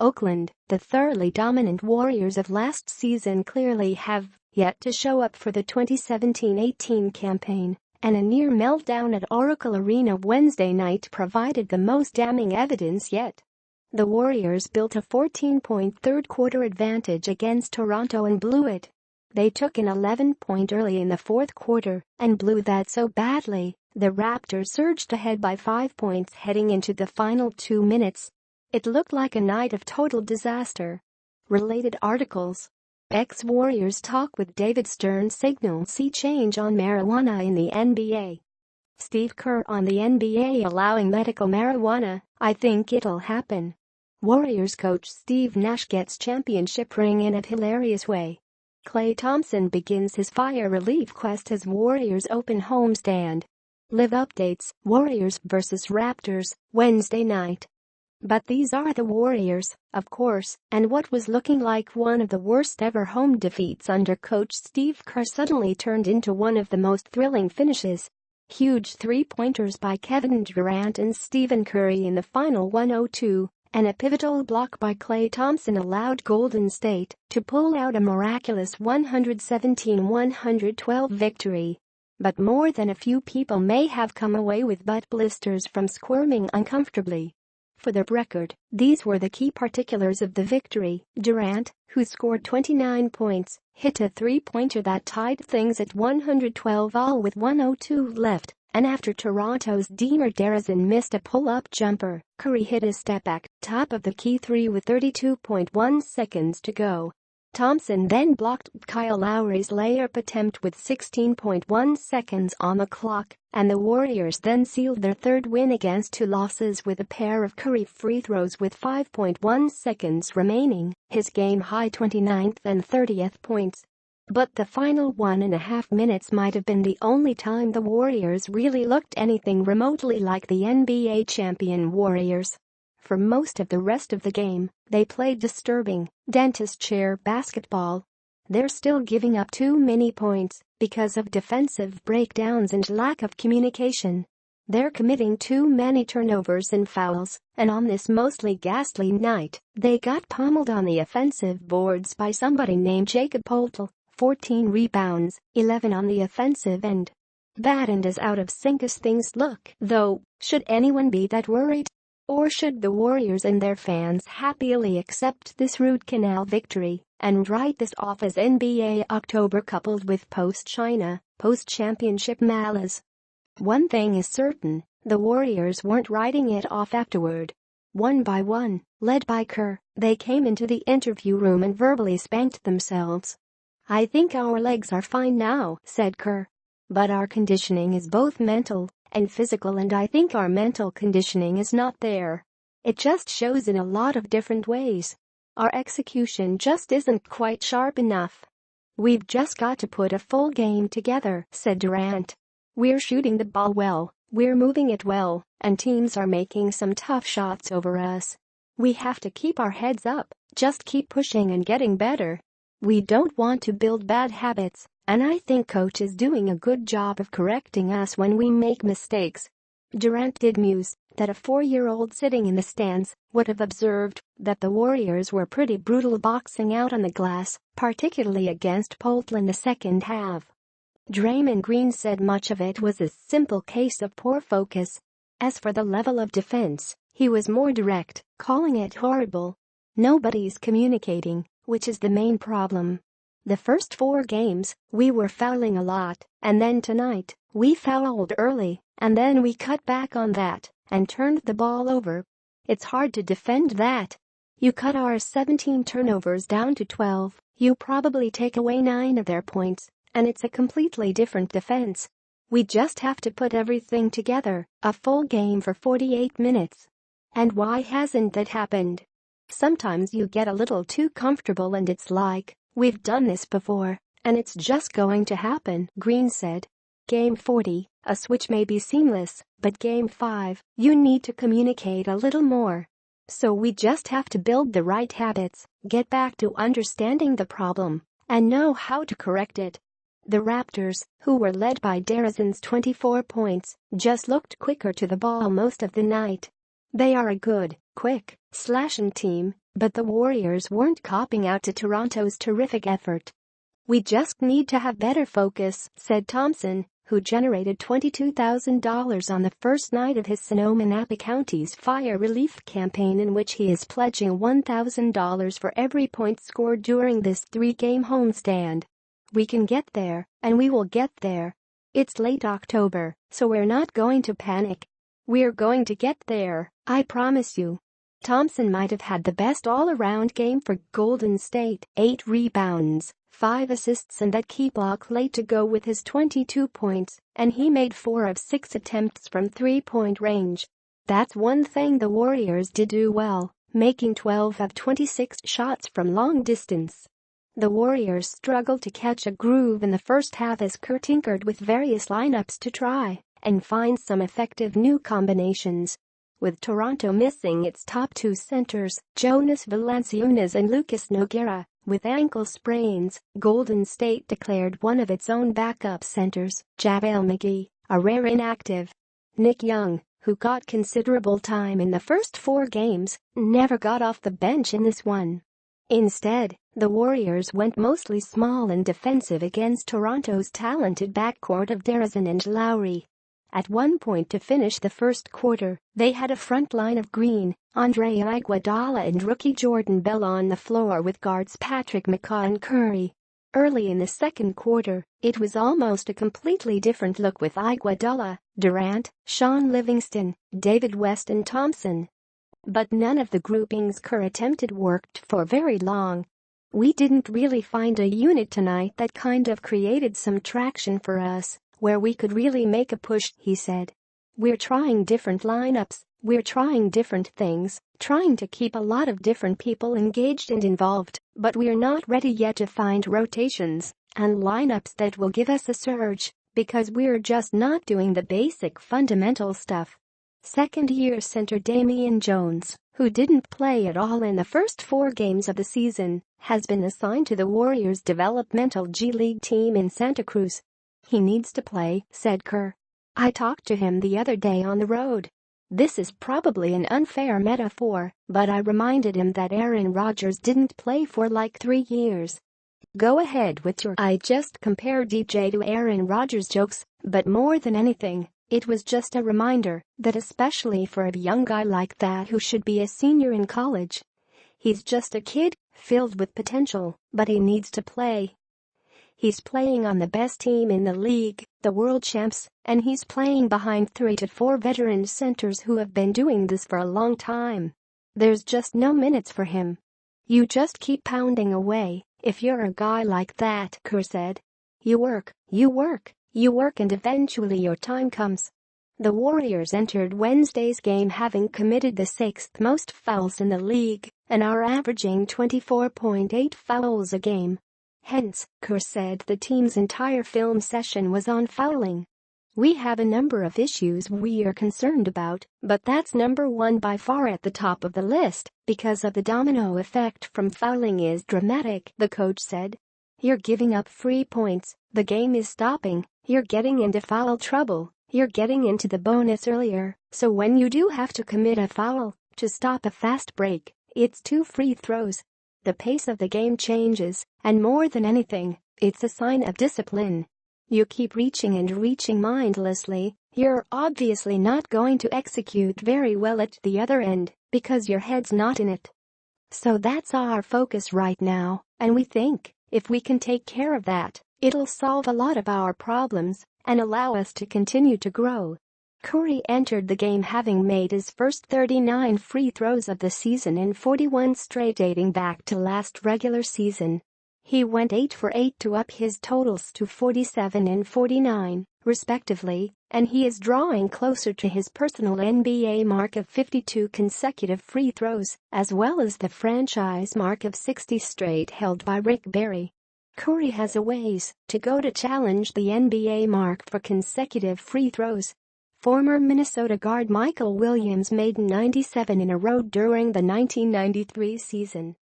Oakland, the thoroughly dominant Warriors of last season clearly have yet to show up for the 2017-18 campaign, and a near meltdown at Oracle Arena Wednesday night provided the most damning evidence yet. The Warriors built a 14-point third-quarter advantage against Toronto and blew it. They took an 11-point early in the fourth quarter and blew that so badly, the Raptors surged ahead by 5 points heading into the final 2 minutes. It looked like a night of total disaster. Related articles. Ex-Warriors talk with David Stern signal sea change on marijuana in the NBA. Steve Kerr on the NBA allowing medical marijuana, I think it'll happen. Warriors coach Steve Nash gets championship ring in a hilarious way. Klay Thompson begins his fire relief quest as Warriors open homestand. Live updates, Warriors vs Raptors, Wednesday night. But these are the Warriors, of course, and what was looking like one of the worst ever home defeats under coach Steve Kerr suddenly turned into one of the most thrilling finishes. Huge three-pointers by Kevin Durant and Stephen Curry in the final 102, and a pivotal block by Klay Thompson allowed Golden State to pull out a miraculous 117-112 victory. But more than a few people may have come away with butt blisters from squirming uncomfortably. For the record, these were the key particulars of the victory. Durant, who scored 29 points, hit a three-pointer that tied things at 112 all with 1:02 left, and after Toronto's DeMar DeRozan missed a pull-up jumper, Curry hit a step-back, top of the key three with 32.1 seconds to go. Thompson then blocked Kyle Lowry's layup attempt with 16.1 seconds on the clock, and the Warriors then sealed their third win against two losses with a pair of Curry free throws with 5.1 seconds remaining, his game-high 29th and 30th points. But the final 1.5 minutes might have been the only time the Warriors really looked anything remotely like the NBA champion Warriors. For most of the rest of the game, they played disturbing, dentist chair basketball. They're still giving up too many points because of defensive breakdowns and lack of communication. They're committing too many turnovers and fouls, and on this mostly ghastly night, they got pummeled on the offensive boards by somebody named Jakob Poeltl, 14 rebounds, 11 on the offensive end. Bad and as out of sync as things look, though, should anyone be that worried? Or should the Warriors and their fans happily accept this root canal victory and write this off as NBA October coupled with post-China, post-championship malaise? One thing is certain, the Warriors weren't writing it off afterward. One by one, led by Kerr, they came into the interview room and verbally spanked themselves. "I think our legs are fine now," said Kerr. "But our conditioning is both mental and physical, and I think our mental conditioning is not there. It just shows in a lot of different ways. Our execution just isn't quite sharp enough. We've just got to put a full game together," said Durant. "We're shooting the ball well, we're moving it well, and teams are making some tough shots over us. We have to keep our heads up, just keep pushing and getting better. We don't want to build bad habits, and I think coach is doing a good job of correcting us when we make mistakes." Durant did muse that a 4-year-old sitting in the stands would have observed that the Warriors were pretty brutal boxing out on the glass, particularly against Poeltl in the second half. Draymond Green said much of it was a simple case of poor focus. As for the level of defense, he was more direct, calling it horrible. "Nobody's communicating, which is the main problem. The first 4 games, we were fouling a lot, and then tonight, we fouled early, and then we cut back on that and turned the ball over. It's hard to defend that. You cut our 17 turnovers down to 12, you probably take away 9 of their points, and it's a completely different defense. We just have to put everything together, a full game for 48 minutes. And why hasn't that happened? Sometimes you get a little too comfortable and it's like, we've done this before, and it's just going to happen," Green said. "Game 40, a switch may be seamless, but Game 5, you need to communicate a little more. So we just have to build the right habits, get back to understanding the problem, and know how to correct it." The Raptors, who were led by DeRozan's 24 points, just looked quicker to the ball most of the night. They are a good, quick, slashing team, But the Warriors weren't copping out to Toronto's terrific effort. "We just need to have better focus," said Thompson, who generated $22,000 on the first night of his Sonoma-Nassau County's fire relief campaign, in which he is pledging $1,000 for every point scored during this 3-game homestand. "We can get there, and we will get there. It's late October, so we're not going to panic. We're going to get there, I promise you." Thompson might have had the best all-around game for Golden State, 8 rebounds, 5 assists and that key block late to go with his 22 points, and he made 4 of 6 attempts from three-point range. That's one thing the Warriors did do well, making 12 of 26 shots from long distance. The Warriors struggled to catch a groove in the first half as Kerr tinkered with various lineups to try and find some effective new combinations. With Toronto missing its top 2 centers, Jonas Valanciunas and Lucas Nogueira, with ankle sprains, Golden State declared one of its own backup centers, JaVale McGee, a rare inactive. Nick Young, who got considerable time in the first 4 games, never got off the bench in this one. Instead, the Warriors went mostly small and defensive against Toronto's talented backcourt of DeRozan and Lowry. At one point to finish the first quarter, they had a front line of Green, Andre Iguodala and rookie Jordan Bell on the floor with guards Patrick McCaw and Curry. Early in the second quarter, it was almost a completely different look with Iguodala, Durant, Sean Livingston, David West and Thompson. But none of the groupings Kerr attempted worked for very long. "We didn't really find a unit tonight that kind of created some traction for us, where we could really make a push," he said. "We're trying different lineups, we're trying different things, trying to keep a lot of different people engaged and involved, but we're not ready yet to find rotations and lineups that will give us a surge, because we're just not doing the basic fundamental stuff." Second-year center Damian Jones, who didn't play at all in the first 4 games of the season, has been assigned to the Warriors' developmental G League team in Santa Cruz. "He needs to play," said Kerr. "I talked to him the other day on the road. This is probably an unfair metaphor, but I reminded him that Aaron Rodgers didn't play for like 3 years. Go ahead with your 'I just compared DJ to Aaron Rodgers' jokes, but more than anything, it was just a reminder that especially for a young guy like that who should be a senior in college, he's just a kid, filled with potential, but he needs to play. He's playing on the best team in the league, the world champs, and he's playing behind 3 to 4 veteran centers who have been doing this for a long time. There's just no minutes for him. You just keep pounding away if you're a guy like that," Kerr said. You work, and eventually your time comes." The Warriors entered Wednesday's game having committed the 6th most fouls in the league and are averaging 24.8 fouls a game. Hence, Kerr said the team's entire film session was on fouling. "We have a number of issues we are concerned about, but that's number 1 by far at the top of the list because of the domino effect from fouling is dramatic," the coach said. "You're giving up free points, the game is stopping, you're getting into foul trouble, you're getting into the bonus earlier, so when you do have to commit a foul to stop a fast break, it's 2 free throws. The pace of the game changes, and more than anything, it's a sign of discipline. You keep reaching and reaching mindlessly, you're obviously not going to execute very well at the other end because your head's not in it. So that's our focus right now, and we think if we can take care of that, it'll solve a lot of our problems and allow us to continue to grow." Curry entered the game having made his first 39 free throws of the season in 41 straight dating back to last regular season. He went 8 for 8 to up his totals to 47 and 49, respectively, and he is drawing closer to his personal NBA mark of 52 consecutive free throws, as well as the franchise mark of 60 straight held by Rick Barry. Curry has a ways to go to challenge the NBA mark for consecutive free throws. Former Minnesota guard Michael Williams made 97 in a row during the 1993 season.